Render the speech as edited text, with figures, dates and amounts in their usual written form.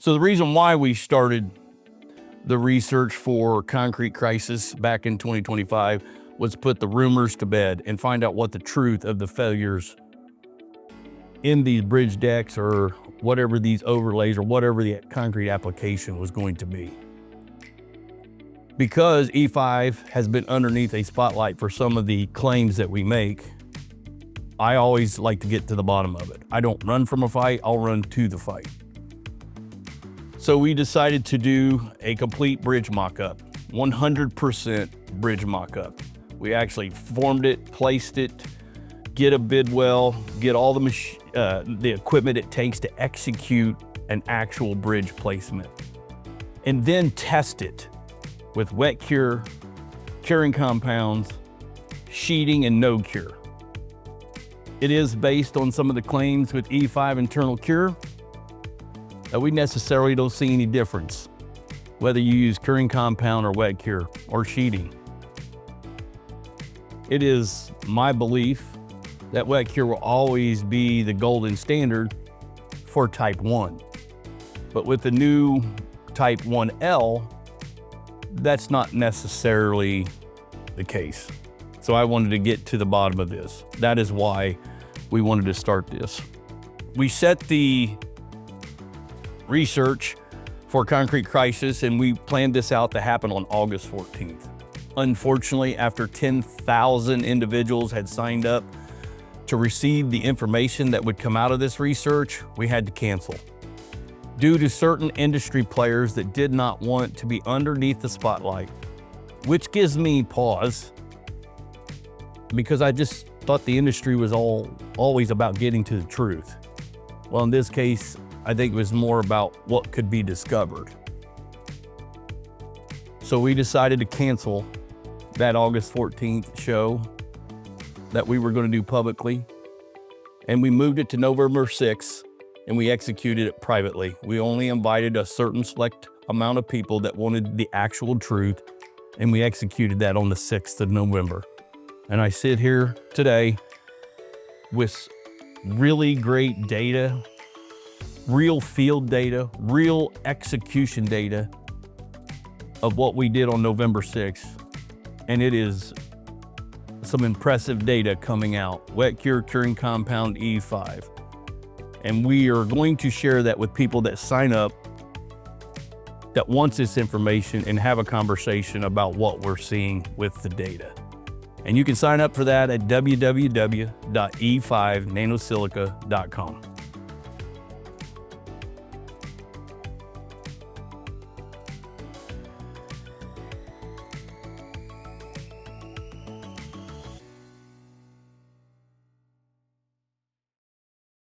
So the reason why we started the research for Concrete Crisis back in 2025 was put the rumors to bed and find out what the truth of the failures in these bridge decks or whatever these overlays or whatever the concrete application was going to be. Because E5 has been underneath a spotlight for some of the claims that we make, I always like to get to the bottom of it. I don't run from a fight, I'll run to the fight. So we decided to do a complete bridge mock-up, 100% bridge mock-up. We actually formed it, placed it, get a bid well, get all the equipment it takes to execute an actual bridge placement, and then test it with wet cure, curing compounds, sheeting, and no cure. It is based on some of the claims with E5 internal cure that we necessarily don't see any difference, whether you use curing compound or wet cure or sheeting. It is my belief that wet cure will always be the golden standard for type 1. But with the new type 1L, that's not necessarily the case. So I wanted to get to the bottom of this. That is why we wanted to start this. We set the research for Concrete Crisis and we planned this out to happen on August 14th. Unfortunately, after 10,000 individuals had signed up to receive the information that would come out of this research, we had to cancel due to certain industry players that did not want to be underneath the spotlight, which gives me pause because I just thought the industry was always about getting to the truth. Well, in this case, I think it was more about what could be discovered. So we decided to cancel that August 14th show that we were going to do publicly, and we moved it to November 6th, and we executed it privately. We only invited a certain select amount of people that wanted the actual truth, and we executed that on the 6th of November. And I sit here today with really great data, real field data, real execution data of what we did on November 6th. And it is some impressive data coming out. Wet cure curing compound E5. And we are going to share that with people that sign up that wants this information and have a conversation about what we're seeing with the data. And you can sign up for that at www.e5nanosilica.com.